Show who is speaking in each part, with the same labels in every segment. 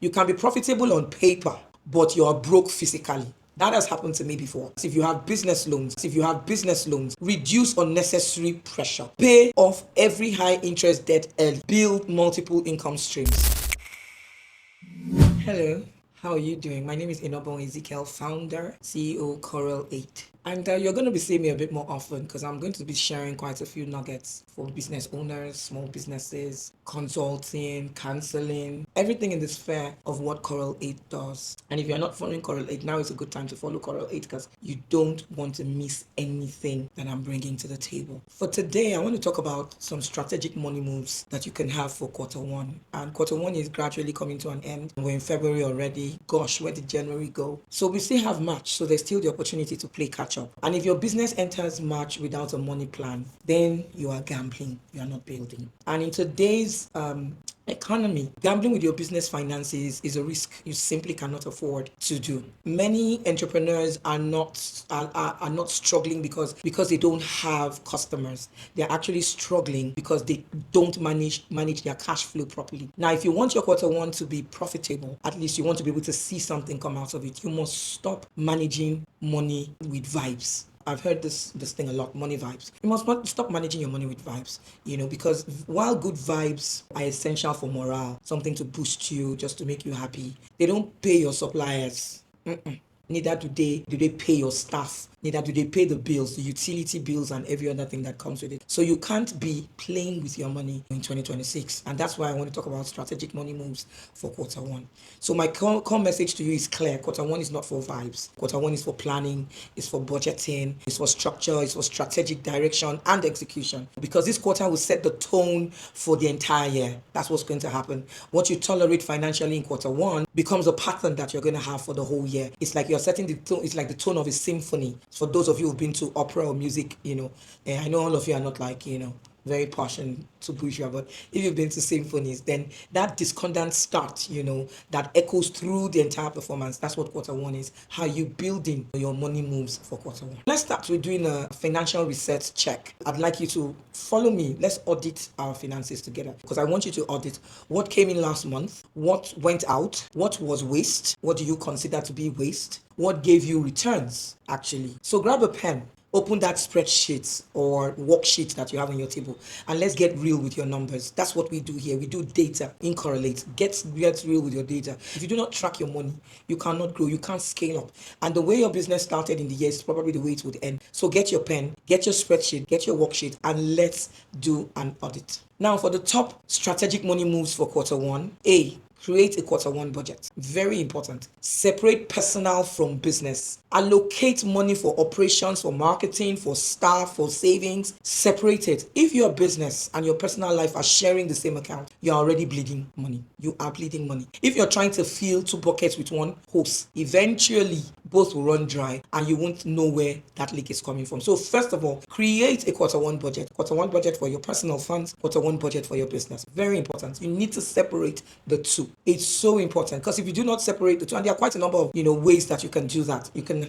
Speaker 1: You can be profitable on paper, but you are broke physically. That has happened to me before. If you have business loans, reduce unnecessary pressure. Pay off every high interest debt early. Build multiple income streams. Hello, how are you doing? My name is Inobon Ezekiel, founder, CEO, Coral 8. And you're going to be seeing me a bit more often because I'm going to be sharing quite a few nuggets for business owners, small businesses, consulting, counseling, everything in the sphere of what Coral 8 does. And if you're not following Coral 8, now is a good time to follow Coral 8 because you don't want to miss anything that I'm bringing to the table. For today, I want to talk about some strategic money moves that you can have for quarter one. And quarter one is gradually coming to an end. We're in February already. Gosh, where did January go? So we still have March, so there's still the opportunity to play catch up. And if your business enters March without a money plan, then you are gambling, you are not building. And in today's economy, gambling with your business finances is a risk you simply cannot afford to do. Many entrepreneurs are not struggling because they don't have customers. They're actually struggling because they don't manage their cash flow properly. Now, if you want your quarter one to be profitable, at least you want to be able to see something come out of it, you must stop managing money with vibes. I've heard this thing a lot, money vibes. You must not stop managing your money with vibes, because while good vibes are essential for morale, something to boost you, just to make you happy, they don't pay your suppliers. Neither do they pay your staff. Neither do they pay the bills, the utility bills, and every other thing that comes with it. So you can't be playing with your money in 2026. And that's why I want to talk about strategic money moves for quarter one. So my core message to you is clear. Quarter one is not for vibes. Quarter one is for planning, it's for budgeting, it's for structure, it's for strategic direction and execution. Because this quarter will set the tone for the entire year. That's what's going to happen. What you tolerate financially in quarter one becomes a pattern that you're going to have for the whole year. It's like you're setting the tone. It's like the tone of a symphony. For those of you who've been to opera or music, I know all of you are not like, very passionate to bourgeois, but if you've been to symphonies, then that discordant start, that echoes through the entire performance. That's what quarter one is. How you building your money moves for quarter one. Let's start with doing a financial research check. I'd like you to follow me. Let's audit our finances together because I want you to audit what came in last month, what went out, what was waste, what do you consider to be waste, what gave you returns actually. So grab a pen. Open that spreadsheet or worksheet that you have on your table and let's get real with your numbers. That's what we do here. We do data incorrelate. Get real with your data. If you do not track your money, you cannot grow. You can't scale up. And the way your business started in the year is probably the way it would end. So get your pen, get your spreadsheet, get your worksheet, and let's do an audit. Now for the top strategic money moves for quarter one. Create a quarter one budget. Very important. Separate personal from business. Allocate money for operations, for marketing, for staff, for savings. Separate it. If your business and your personal life are sharing the same account, you're already bleeding money. You are bleeding money. If you're trying to fill two buckets with one hose, eventually both will run dry and you won't know where that leak is coming from. So first of all, create a quarter one budget. Quarter one budget for your personal funds, quarter one budget for your business. Very important. You need to separate the two. It's so important because if you do not separate the two, and there are quite a number of ways that you can do that. You can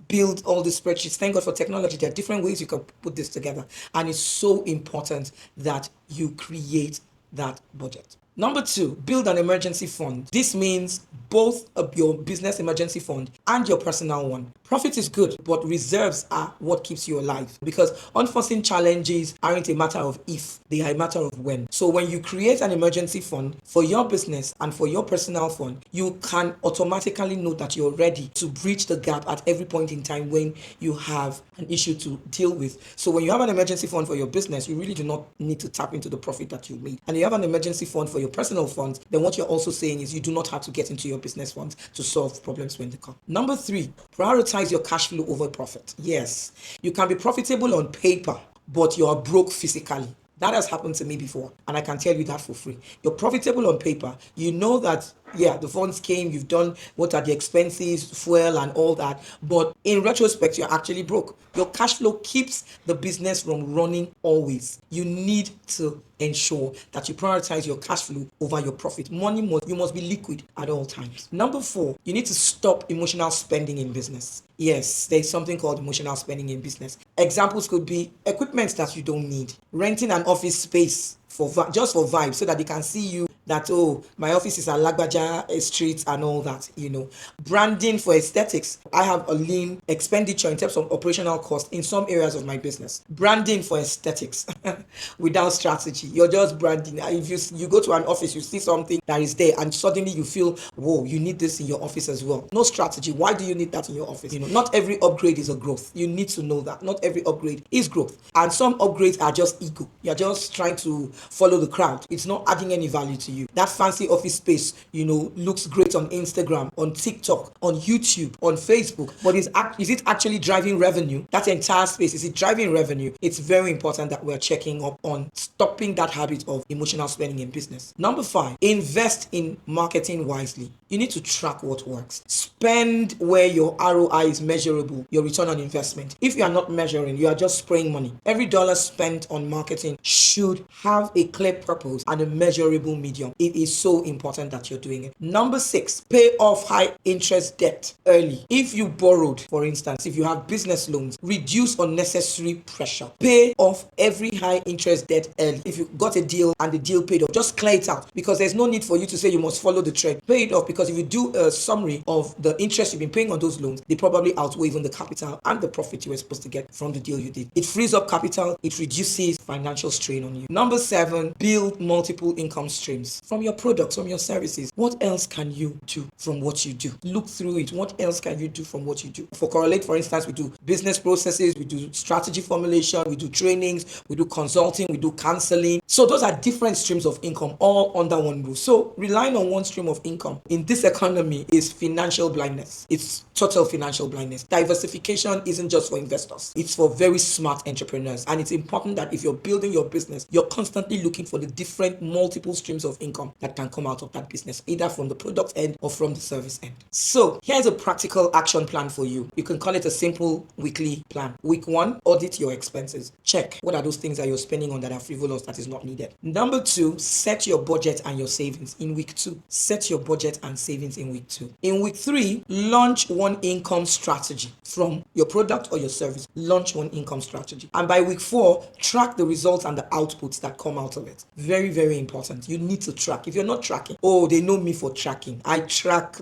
Speaker 1: build all the spreadsheets. Thank God for technology. There are different ways you can put this together, and it's so important that you create that budget. Number two, build an emergency fund. This means both of your business emergency fund and your personal one. Profit is good, but reserves are what keeps you alive because unforeseen challenges aren't a matter of if, they are a matter of when. So when you create an emergency fund for your business and for your personal fund, you can automatically know that you're ready to bridge the gap at every point in time when you have an issue to deal with. So when you have an emergency fund for your business, you really do not need to tap into the profit that you made. And you have an emergency fund for your personal funds, then what you're also saying is you do not have to get into your business funds to solve problems when they come. Number three, prioritize your cash flow over profit. Yes, you can be profitable on paper, but you are broke physically. That has happened to me before, and I can tell you that for free. You're profitable on paper. You know that, the funds came, you've done what are the expenses, fuel, and all that. But in retrospect, you're actually broke. Your cash flow keeps the business from running always. You need to ensure that you prioritize your cash flow over your profit. You must be liquid at all times. Number four, you need to stop emotional spending in business. Yes, there's something called emotional spending in business. Examples could be equipment that you don't need, renting an office space just for vibes so that they can see you that, oh, my office is at Lagbaja Street and all that, Branding for aesthetics. I have a lean expenditure in terms of operational cost in some areas of my business. Branding for aesthetics without strategy. You're just branding. If you go to an office, you see something that is there and suddenly you feel, whoa, you need this in your office as well. No strategy. Why do you need that in your office? Not every upgrade is a growth. You need to know that. Not every upgrade is growth. And some upgrades are just ego. You're just trying to follow the crowd. It's not adding any value to you. That fancy office space, looks great on Instagram, on TikTok, on YouTube, on Facebook, but is it actually driving revenue? That entire space, is it driving revenue? It's very important that we're checking up on stopping that habit of emotional spending in business. Number 5, invest in marketing wisely. You need to track what works. Spend where your ROI is measurable, your return on investment. If you are not measuring, you are just spraying money. Every dollar spent on marketing should have a clear purpose and a measurable medium. It is so important that you're doing it. Number 6, pay off high interest debt early. If you borrowed, for instance, if you have business loans, reduce unnecessary pressure. Pay off every high interest debt early. If you got a deal and the deal paid off, just clear it out, because there's no need for you to say you must follow the trend. Pay it off, because if you do a summary of the interest you've been paying on those loans, they probably outweigh even the capital and the profit you were supposed to get from the deal you did. It frees up capital, it reduces financial strain on you. Number 7, build multiple income streams from your products, from your services. What else can you do from what you do? Look through it. What else can you do from what you do? For Correlate, for instance, we do business processes, we do strategy formulation, we do trainings, we do consulting, we do counseling. So those are different streams of income all under one roof. So relying on one stream of income in this economy is financial blindness. It's total financial blindness. Diversification isn't just for investors. It's for very smart entrepreneurs. And it's important that if you're building your business, you're constantly looking for the different multiple streams of income that can come out of that business, either from the product end or from the service end. So here's a practical action plan for you. You can call it a simple weekly plan. Week 1, audit your expenses. Check what are those things that you're spending on that are frivolous, that is not needed. Number 2, set your budget and your savings in week 2. Set your budget and savings in week 2. In week 3, launch one income strategy from your product or your service. Launch one income strategy. And by week 4, track the results and the outputs that come out of it. Very, very important. You need to track. If you're not tracking, they know me for tracking. I track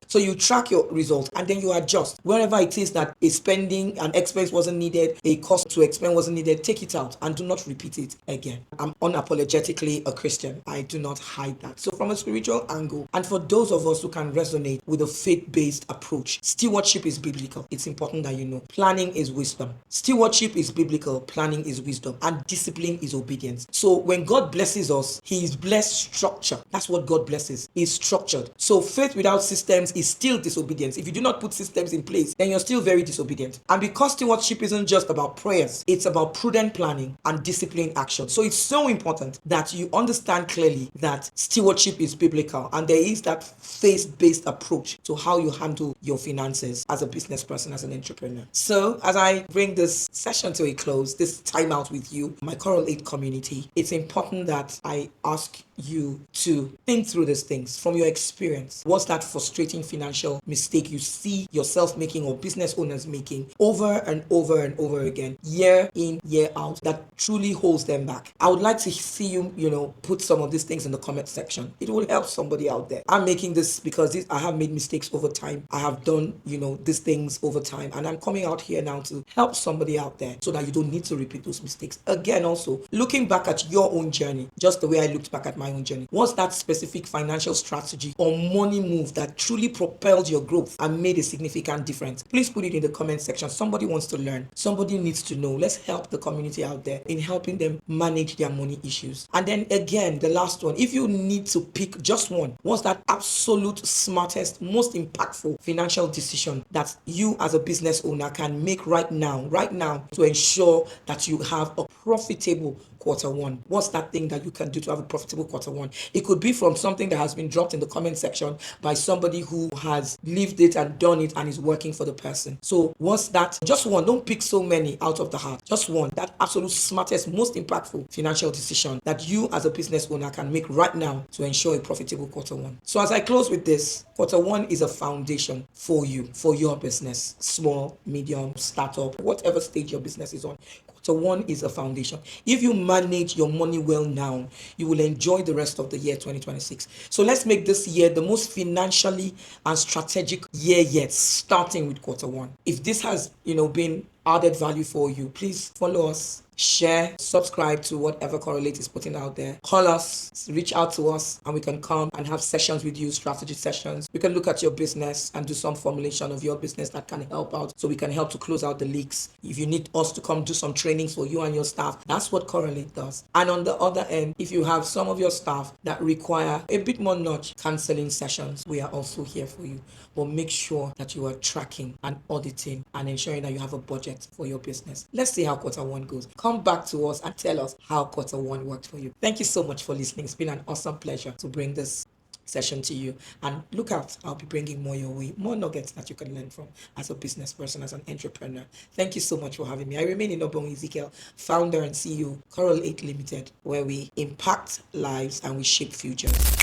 Speaker 1: so you track your results and then you adjust. Wherever it is that a spending, an expense wasn't needed, a cost to expend wasn't needed, take it out and do not repeat it again. I'm unapologetically a Christian. I do not hide that. So from a spiritual angle, and for those of us who can resonate with a faith-based approach, stewardship is biblical. It's important that you know. Planning is wisdom. Stewardship is biblical. Planning is wisdom. And discipline is obedience. So when God blesses us, He is blessed structure. That's what God blesses. Is structured. So faith without systems is still disobedience. If you do not put systems in place, then you're still very disobedient. And because stewardship isn't just about prayers, it's about prudent planning and disciplined action. So it's so important that you understand clearly that stewardship is biblical and there is that faith-based approach to how you handle your finances as a business person, as an entrepreneur. So as I bring this session to a close, this time out with you, my Correlate community, it's important that I ask you to think through these things from your experience. What's that frustrating financial mistake you see yourself making or business owners making over and over and over again, year in, year out, that truly holds them back? I would like to see you, put some of these things in the comment section. It will help somebody out there. I'm making this because I have made mistakes over time. I have done, these things over time, and I'm coming out here now to help somebody out there so that you don't need to repeat those mistakes. Again, also looking back at your own journey, just the way I looked back at my own journey. What's that specific financial strategy or money move that truly propelled your growth and made a significant difference? Please put it in the comment section. Somebody wants to learn. Somebody needs to know. Let's help the community out there in helping them manage their money issues. And then again, the last one, if you need to pick just one, what's that absolute smartest, most impactful financial decision that you as a business owner can make right now to ensure that you have a profitable Q1? What's that thing that you can do to have a profitable Q1? It could be from something that has been dropped in the comment section by somebody who has lived it and done it and is working for the person. So what's that? Just one. Don't pick so many out of the heart. Just one. That absolute smartest, most impactful financial decision that you as a business owner can make right now to ensure a profitable Q1. So as I close with this, Q1 is a foundation for you, for your business, small, medium, startup, whatever stage your business is on. So one is a foundation. If you manage your money well now, you will enjoy the rest of the year 2026. So let's make this year the most financially and strategic year yet, starting with quarter one. If this has, been added value for you, please follow us, share, subscribe to whatever Correlate is putting out there. Call us, reach out to us, and we can come and have sessions with you, strategy sessions. We can look at your business and do some formulation of your business that can help out, so we can help to close out the leaks. If you need us to come do some trainings for you and your staff, that's what Correlate does. And on the other end, if you have some of your staff that require a bit more nudge, counseling sessions, we are also here for you. But make sure that you are tracking and auditing and ensuring that you have a budget for your business. Let's see how quarter one goes. Come back to us and tell us how quarter one worked for you. Thank you so much for listening. It's been an awesome pleasure to bring this session to you. And look out, I'll be bringing more your way, more nuggets that you can learn from as a business person, as an entrepreneur. Thank you so much for having me. I remain Inobong Ezekiel, founder and CEO, Coral 8 Limited, where we impact lives and we shape futures.